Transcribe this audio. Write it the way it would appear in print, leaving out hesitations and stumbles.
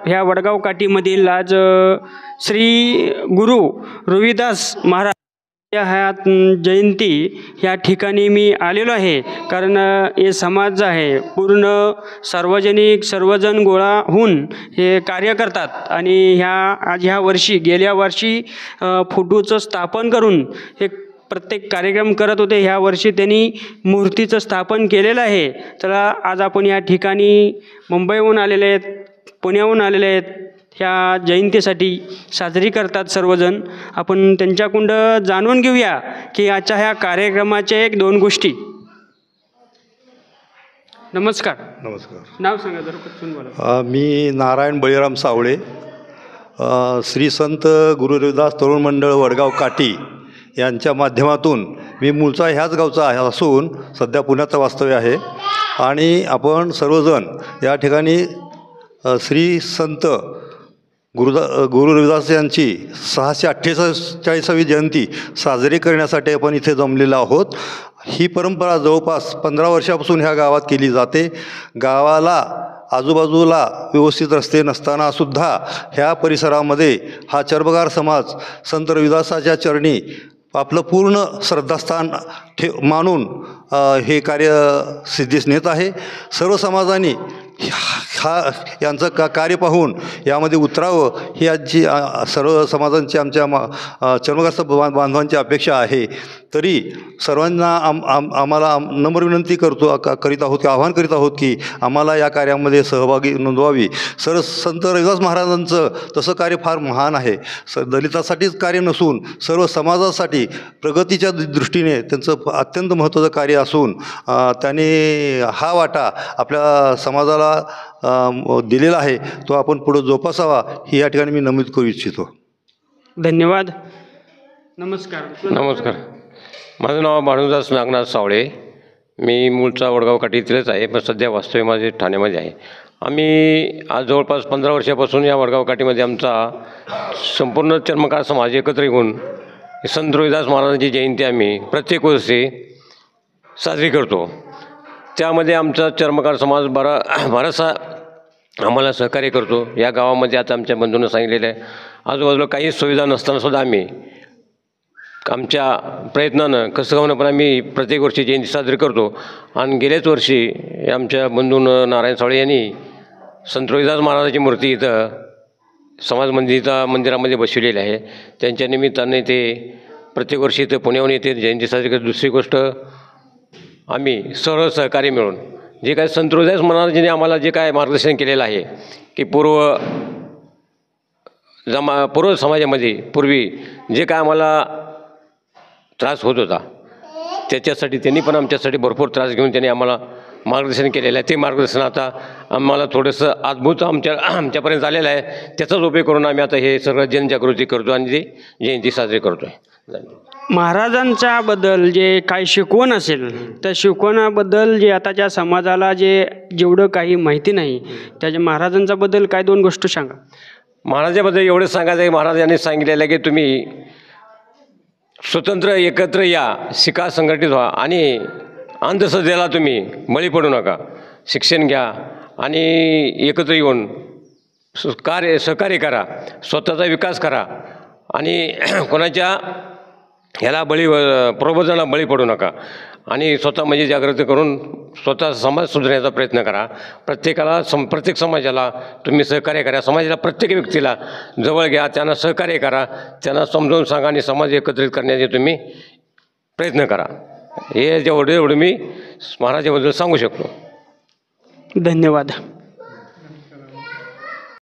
ह्या वडगाव काठीमधील आज श्री गुरु रविदास महाराज ह्या जयंती ह्या ठिकाणी मी आलेलो आहे. कारण हे समाज आहे पूर्ण सार्वजनिक सर्वजण गोळा होऊन हे कार्य करतात आणि आज ह्या वर्षी गेल्या वर्षी फोटोचं स्थापन करून एक प्रत्येक कार्यक्रम करत होते. ह्या वर्षी त्यांनी मूर्तीचं स्थापन केलेलं आहे. तर आज आपण या ठिकाणी मुंबईहून आलेले आहेत, पुण्याहून आलेले आहेत, ह्या जयंतीसाठी साजरी करतात सर्वजण. आपण त्यांच्याकडून जाणून घेऊया की आजच्या ह्या कार्यक्रमाच्या एक दोन गोष्टी. नमस्कार. नमस्कार. नाव सांगा जरा पटकन बोला. मी नारायण बळीराम सावळे, श्री संत गुरु रविदास तरुण मंडळ वडगाव काठी यांच्या माध्यमातून मी मूळचा ह्याच गावचा असून सध्या पुण्यात वास्तव्य आहे. आणि आपण सर्वजण या ठिकाणी श्री संत गुरु रविदास यांची 648वी जयंती साजरी करण्यासाठी आपण इथे जमलेलो आहोत. ही परंपरा जवळपास 15 वर्षापासून ह्या गावात केली जाते. गावाला आजूबाजूला व्यवस्थित रस्ते नसतानासुद्धा ह्या परिसरामध्ये हा चर्मकार समाज संत रविदासाच्या चरणी आपलं पूर्ण श्रद्धास्थान मानून हे कार्य सिद्धीस नेत आहे. सर्व समाजाने यांचं कार्य पाहून यामध्ये उतरावं ही आजची सर्व समाजांची आमच्या चर्मकार बांधवांची अपेक्षा आहे. तरी सर्वांना आम्हाला नम्र विनंती करीत आहोत की आवाहन करीत आहोत की आम्हाला या कार्यामध्ये सहभागी नोंदवावी. संत रविदास महाराजांचं तसं कार्य फार महान आहे. दलितासाठीच कार्य नसून सर्व समाजासाठी प्रगतीच्या दृष्टीने त्यांचं अत्यंत महत्त्वाचं कार्य असून त्याने हा वाटा आपल्या समाजाला दिलेला आहे, तो आपण पुढे जोपासावा ही या ठिकाणी मी नमूद करू इच्छितो. धन्यवाद. नमस्कार. नमस्कार. माझं नाव भानुदास नागनाथ सावळे. मी मूळचा वडगाव काठीतीलच आहे, पण सध्या वास्तव्य माझे ठाण्यामध्ये आहे. आम्ही आज जवळपास 15 वर्षापासून या वडगाव काठीमध्ये आमचा संपूर्ण चर्मकार समाज एकत्र येऊन संत रविदास महाराजांची जयंती आम्ही प्रत्येक वर्षी साजरी करतो. त्यामध्ये आमचा चर्मकार समाज बराचसा आम्हाला सहकार्य करतो. या गावामध्ये आता आमच्या बंधूंना सांगितलेलं आहे, आजूबाजूला काही सुविधा नसतानासुद्धा आम्ही आमच्या प्रयत्नानं कसं होणं पण आम्ही प्रत्येक वर्षी जयंती साजरी करतो. आणि गेल्याच वर्षी आमच्या बंधून नारायण सावळे यांनी संत रविदास महाराजांची मूर्ती इथं समाज मंदिरामध्ये बसवलेली आहे. त्यांच्या निमित्ताने ते प्रत्येक वर्षी इथं पुण्याहून येते जयंती साजरी करतो. दुसरी गोष्ट, आम्ही सर्व सहकार्य मिळून जे काय संत रविदास महाराजांनी आम्हाला जे काय मार्गदर्शन केलेलं आहे की पूर्व समाजामध्ये पूर्वी जे काय आम्हाला त्रास होत होता त्याच्यासाठी त्यांनी पण आमच्यासाठी भरपूर त्रास घेऊन त्यांनी आम्हाला मार्गदर्शन केलेलं आहे. ते मार्गदर्शन आता आम्हाला थोडंसं अद्भुत आमच्यापर्यंत आलेलं आहे. त्याचाच उपयोग करून आम्ही आता हे सगळं जनजागृती करतो आणि ते जयंती साजरी करतो आहे. महाराजांच्या बद्दल जे काही शिकवण असेल त्या शिकवणाबद्दल जे आताच्या समाजाला जेवढं काही माहिती नाही त्याच्या महाराजांच्या बद्दल काय दोन गोष्टी सांगा. महाराजाबद्दल एवढंच सांगायचं आहे, महाराजांनी सांगितलेलं आहे की तुम्ही स्वतंत्र एकत्र या, शिका, संघटित व्हा आणि अंधश्रद्धेला तुम्ही बळी पडू नका. शिक्षण घ्या आणि एकत्र येऊन सहकार्य करा, स्वतःचा विकास करा आणि कोणाच्या ह्याला प्रबोधनाला बळी पडू नका आणि स्वतः म्हणजे जागृती करून स्वतः समाज सुधारण्याचा प्रयत्न करा. प्रत्येकाला प्रत्येक समाजाला तुम्ही सहकार्य करा. समाजाला प्रत्येक व्यक्तीला जवळ घ्या, त्यांना सहकार्य करा, त्यांना समजावून सांगा आणि समाज एकत्रित करण्याचे तुम्ही प्रयत्न करा. हे जेवढं मी महाराजाबद्दल सांगू शकतो. धन्यवाद.